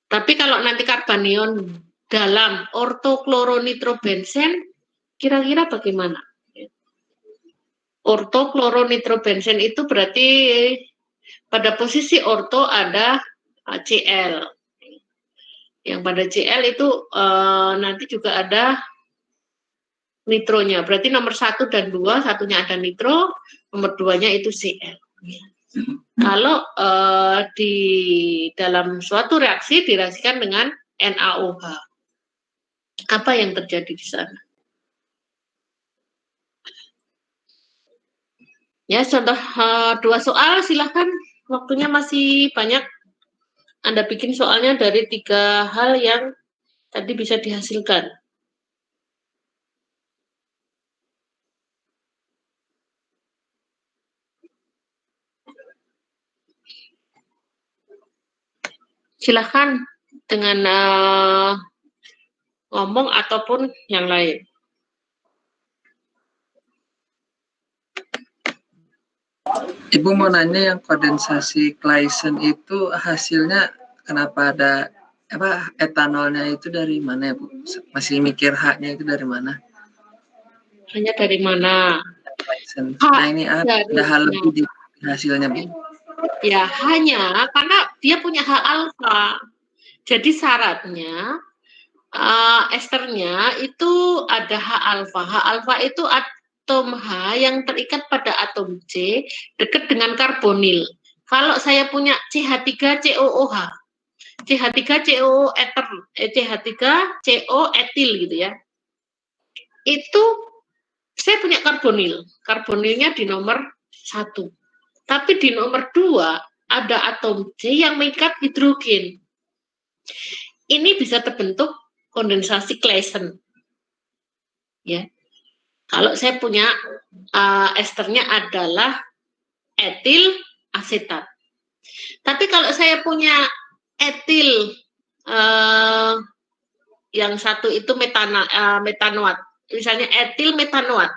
Tapi kalau nanti karbanion dalam ortokloronitrobenzen, kira-kira bagaimana? Ortokloronitrobenzen itu berarti pada posisi orto ada Cl. Yang pada Cl itu nanti juga ada nitronya. Berarti nomor 1 dan 2, satunya ada nitro, nomor 2-nya itu Cl. Kalau di dalam suatu reaksi direaksikan dengan NaOH, apa yang terjadi di sana? Ya, contoh 2 soal, silahkan. Waktunya masih banyak. Anda bikin soalnya dari 3 hal yang tadi bisa dihasilkan. Silahkan dengan ngomong ataupun yang lain. Ibu mau nanya yang kondensasi Claisen itu hasilnya kenapa ada etanolnya itu dari mana ya Bu? Masih mikir haknya itu dari mana? Hanya dari mana? Claisen. Nah ini ada hal lebih di hasilnya Bu. Ya, hanya karena dia punya H alfa. Jadi syaratnya esternya itu ada H alfa. H alfa itu atom H yang terikat pada atom C dekat dengan karbonil. Kalau saya punya CH3COOH, CH3CO ether, CH3CO etil gitu ya. Itu saya punya karbonil. Karbonilnya di nomor 1. Tapi di nomor 2 ada atom C yang mengikat hidrogen. Ini bisa terbentuk kondensasi Claisen. Ya. Kalau saya punya esternya adalah etil asetat. Tapi kalau saya punya etil yang satu itu metanoat. Misalnya etil metanoat.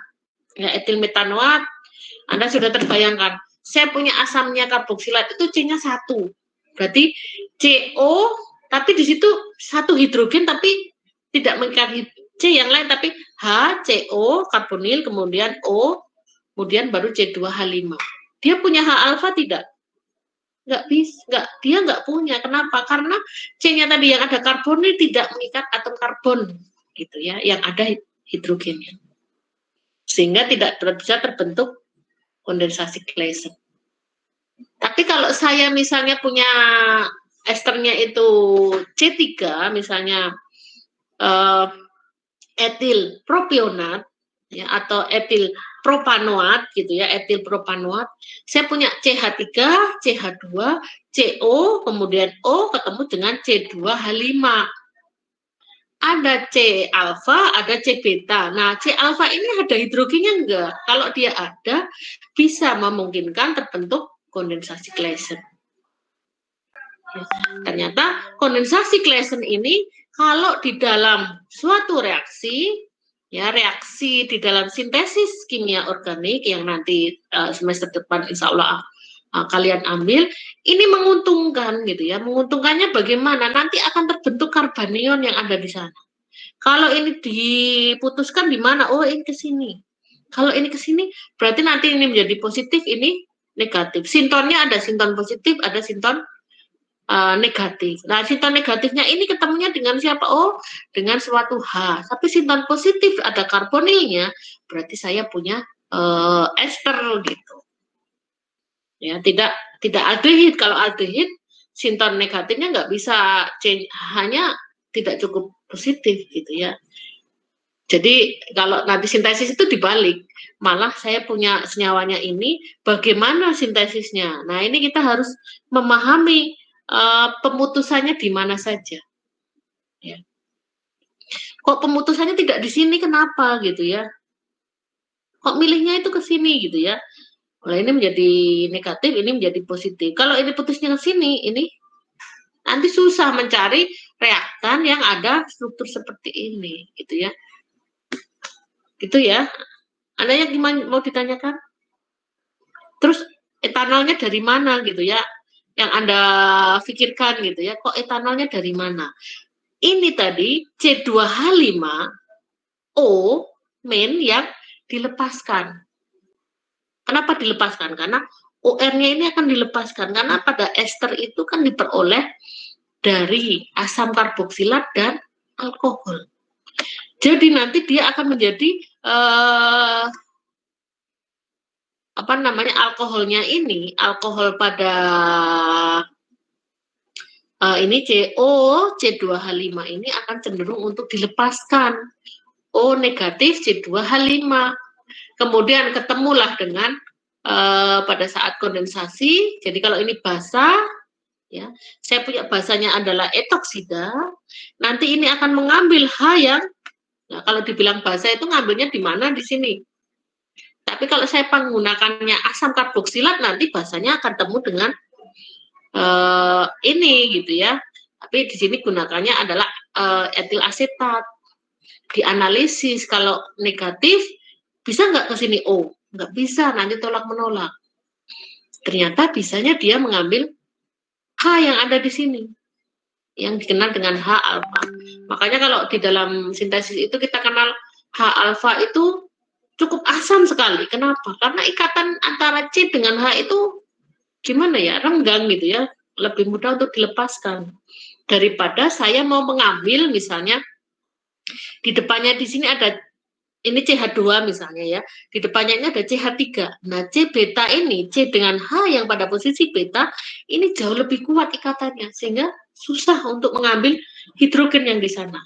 Ya, etil metanoat, Anda sudah terbayangkan. Saya punya asamnya karboksilat itu C-nya 1. Berarti CO, tapi di situ 1 hidrogen tapi tidak mengikat C yang lain, tapi H, CO, karbonil, kemudian O, kemudian baru C2H5. Dia punya H alfa tidak? Nggak bisa, dia nggak punya. Kenapa? Karena C-nya tadi yang ada karbonil tidak mengikat atom karbon, gitu ya, yang ada hidrogennya. Sehingga tidak bisa terbentuk kondensasi Claisen. Tapi kalau saya misalnya punya esternya itu C3, misalnya etil propionat ya, atau etil propanoat gitu ya, etil propanoat. Saya punya CH3, CH2, CO, kemudian O ketemu dengan C2H5. Ada C alfa, ada C beta. Nah, C alfa ini ada hidrogennya enggak? Kalau dia ada, bisa memungkinkan terbentuk kondensasi Claisen. Ternyata kondensasi Claisen ini kalau di dalam suatu reaksi, ya reaksi di dalam sintesis kimia organik yang nanti semester depan insya Allah kalian ambil, ini menguntungkan gitu ya. Menguntungkannya bagaimana? Nanti akan terbentuk karbanion yang ada di sana. Kalau ini diputuskan di mana? Oh, ini ke sini. Kalau ini ke sini, berarti nanti ini menjadi positif, ini negatif. Sintonnya ada sinton positif, ada sinton negatif. Nah, sinton negatifnya ini ketemunya dengan siapa? Oh, dengan suatu H. Tapi sinton positif ada karbonilnya, berarti saya punya ester gitu. Ya, tidak aldehid. Kalau aldehid, sinton negatifnya nggak bisa change, hanya tidak cukup positif gitu ya. Jadi kalau nanti sintesis itu dibalik, malah saya punya senyawanya ini, bagaimana sintesisnya. Nah, ini kita harus memahami pemutusannya di mana saja. Ya. Kok pemutusannya tidak di sini, kenapa gitu ya? Kok milihnya itu ke sini gitu ya? Kalau ini menjadi negatif, ini menjadi positif. Kalau ini putusnya ke sini, ini nanti susah mencari reaktan yang ada struktur seperti ini, gitu ya. Gitu ya. Ada yang mau ditanyakan? Terus etanolnya dari mana gitu ya? Yang Anda pikirkan gitu ya, kok etanolnya dari mana? Ini tadi C2H5O main yang dilepaskan. Kenapa dilepaskan? Karena OR-nya ini akan dilepaskan karena pada ester itu kan diperoleh dari asam karboksilat dan alkohol. Jadi nanti dia akan menjadi apa namanya, alkoholnya ini, alkohol pada ini CO, C2H5 ini akan cenderung untuk dilepaskan. O negatif, C2H5. Kemudian ketemulah dengan pada saat kondensasi. Jadi kalau ini basa, ya, saya punya basanya adalah etoksida. Nanti ini akan mengambil H yang, nah kalau dibilang basa itu ngambilnya di mana? Di sini. Tapi kalau saya menggunakannya asam karboksilat, nanti basanya akan temu dengan ini gitu ya. Tapi di sini gunakannya adalah etil asetat. Dianalisis, kalau negatif bisa nggak ke sini O? Nggak bisa, nanti tolak menolak. Ternyata bisanya dia mengambil H yang ada di sini, yang dikenal dengan H alfa. Makanya kalau di dalam sintesis itu kita kenal H alfa itu cukup asam sekali. Kenapa? Karena ikatan antara C dengan H itu gimana ya, renggang gitu ya, lebih mudah untuk dilepaskan daripada saya mau mengambil misalnya di depannya di sini ada ini CH2 misalnya ya, di depannya ini ada CH3. Nah, C beta ini, C dengan H yang pada posisi beta, ini jauh lebih kuat ikatannya, sehingga susah untuk mengambil hidrogen yang di sana.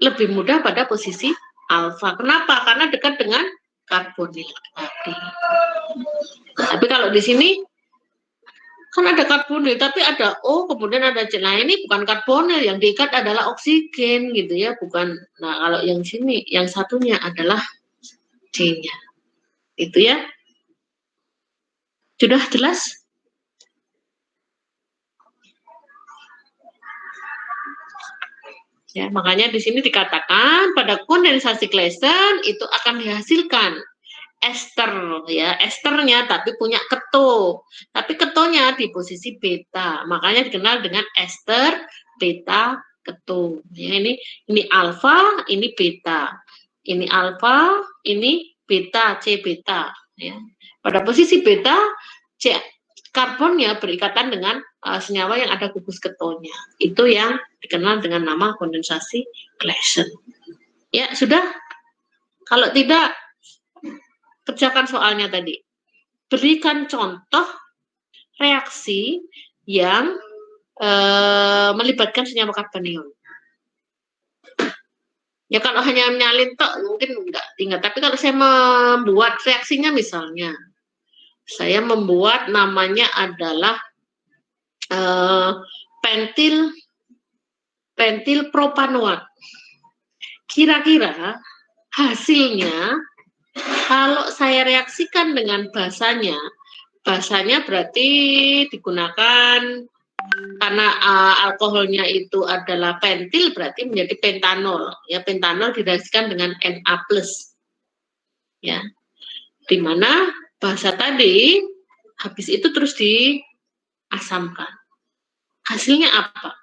Lebih mudah pada posisi alfa. Kenapa? Karena dekat dengan karbonil. Tapi kalau di sini kan ada karbonil, tapi ada O, kemudian ada C. Nah, ini bukan karbonil, yang diikat adalah oksigen gitu ya, bukan. Nah, kalau yang sini, yang satunya adalah C-nya. Itu ya. Sudah jelas? Ya, makanya di sini dikatakan pada kondensasi Claisen itu akan dihasilkan ester ya, esternya tapi punya keto. Tapi ketonya di posisi beta. Makanya dikenal dengan ester beta keto. Ya, ini alfa, ini beta. Ini alfa, ini beta, C beta ya. Pada posisi beta, C karbonnya berikatan dengan senyawa yang ada gugus ketonnya. Itu yang dikenal dengan nama kondensasi Claisen. Ya, sudah? Kalau tidak, kerjakan soalnya tadi. Berikan contoh reaksi yang melibatkan senyawa karbanion. Ya kalau hanya menyalin tok mungkin enggak ingat. Tapi kalau saya membuat reaksinya misalnya, saya membuat namanya adalah pentil propanoat. Kira-kira hasilnya kalau saya reaksikan dengan basanya berarti digunakan karena alkoholnya itu adalah pentil, berarti menjadi pentanol. Ya, pentanol direaksikan dengan Na+. Ya. Di mana basa tadi Habis itu terus diasamkan. Hasilnya apa?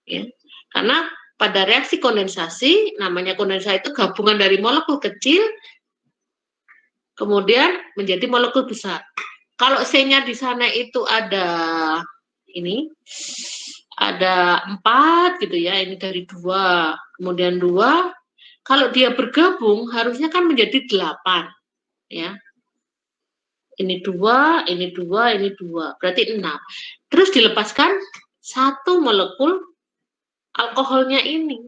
Ya. Karena pada reaksi kondensasi, namanya kondensasi itu gabungan dari molekul kecil kemudian menjadi molekul besar. Kalau C-nya di sana itu ada 4 gitu ya, ini dari 2, kemudian 2, kalau dia bergabung harusnya kan menjadi 8 ya. Ini 2, ini 2, ini 2, berarti 6. Terus dilepaskan 1 molekul alkoholnya ini.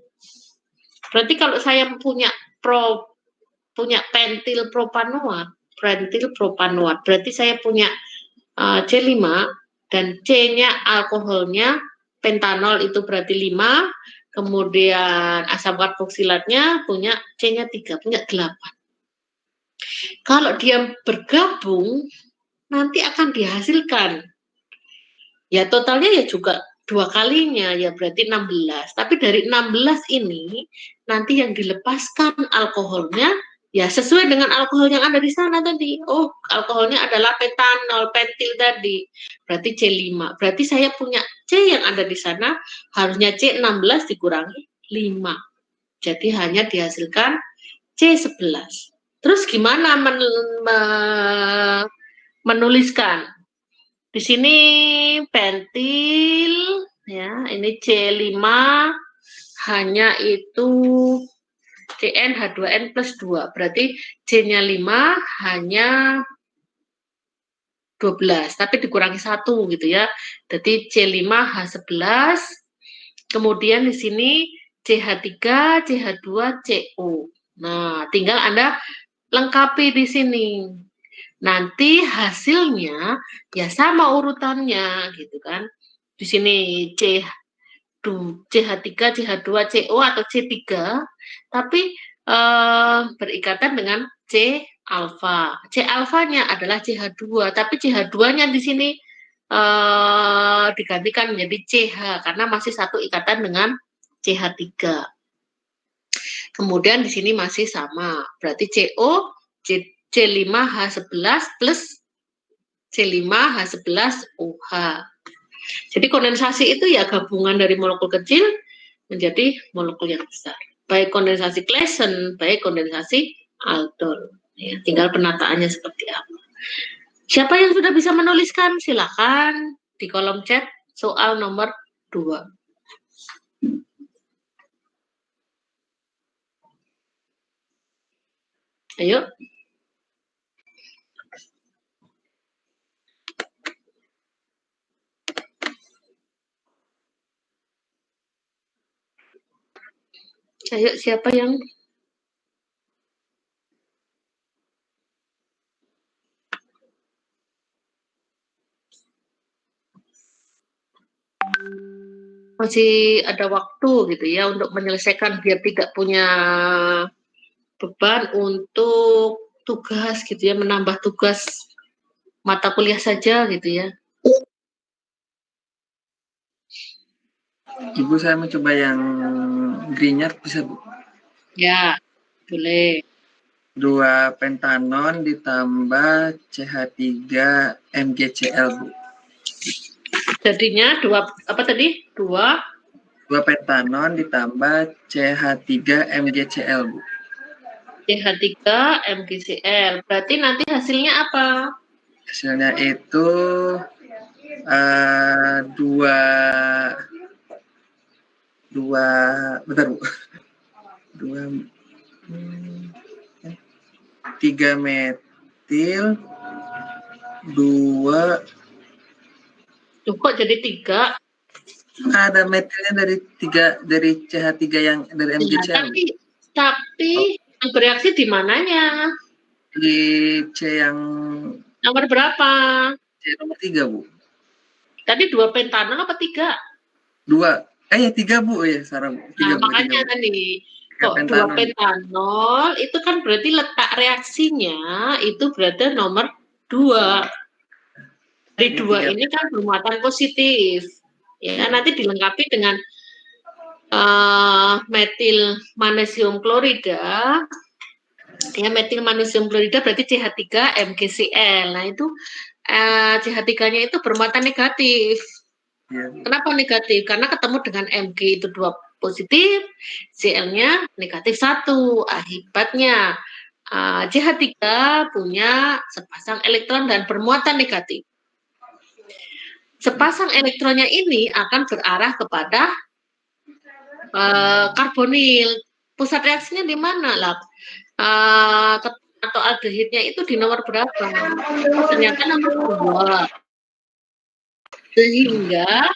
Berarti kalau saya punya pentil propanoat, berarti saya punya C5 dan C-nya alkoholnya pentanol itu berarti 5, kemudian asam karboksilatnya punya C-nya 3, punya 8. Kalau dia bergabung nanti akan dihasilkan ya totalnya ya juga 2 kalinya ya berarti 16. Tapi dari 16 ini nanti yang dilepaskan alkoholnya ya sesuai dengan alkohol yang ada di sana tadi. Oh, alkoholnya adalah pentanol, pentil tadi. Berarti C5. Berarti saya punya C yang ada di sana harusnya C16 dikurangi 5. Jadi hanya dihasilkan C11. Terus gimana menuliskan? Di sini pentil ya, ini C5 hanya itu CnH2n plus 2. Berarti C-nya 5 hanya 12, tapi dikurangi 1 gitu ya. Jadi C5H11. Kemudian di sini CH3, CH2, CO. Nah, tinggal Anda lengkapi di sini. Nanti hasilnya ya sama urutannya gitu kan. Di sini CH3, CH2, CO atau C3 tapi berikatan dengan C alfa. C alfanya adalah CH2 tapi CH2-nya di sini digantikan menjadi CH karena masih satu ikatan dengan CH3. Kemudian di sini masih sama. Berarti CO C5H11 plus C5H11OH. Jadi kondensasi itu ya gabungan dari molekul kecil menjadi molekul yang besar. Baik kondensasi Claisen, baik kondensasi aldol. Ya, tinggal penataannya seperti apa. Siapa yang sudah bisa menuliskan? Silakan di kolom chat soal nomor 2. Ayo. Ayo, siapa yang masih ada waktu gitu ya untuk menyelesaikan biar tidak punya beban untuk tugas gitu ya, menambah tugas mata kuliah saja gitu ya. Ibu, saya mau coba yang Grignard bisa, Bu? Ya, boleh. 2 pentanon ditambah CH3 MgCl, Bu. Jadinya 2 apa tadi? 2 pentanon ditambah CH3 MgCl, Bu. CH3 MgCl. Berarti nanti hasilnya apa? Hasilnya itu 3 metil 2 Tuh, kok jadi 3? ada metilnya dari CH3 yang dari MgCl. Tapi yang bereaksi di mananya? Di C yang Nomor berapa? C nomor 3, Bu. Tadi 2 pentanol apa 3? 2. Ya 3, Bu. Ya, salah, Bu. 3, Nah, Bu. makanya 3, Bu. tadi 3 kok 2 pentanon. pentanol itu kan berarti letak reaksinya itu berarti nomor 2. Dari 2 ini kan bermuatan positif. Ya, nanti dilengkapi dengan metil magnesium klorida Ya, metil magnesium klorida berarti CH3 MgCl. Nah, itu CH3-nya itu bermuatan negatif. Iya. Kenapa negatif? Karena ketemu dengan Mg itu 2 positif, Cl-nya negatif 1. Akibatnya CH3 punya sepasang elektron dan bermuatan negatif. Sepasang elektronnya ini akan berarah kepada karbonil. Pusat reaksinya di mana lah? Atau aldehidnya itu di nomor berapa? Ternyata nomor 2. Sehingga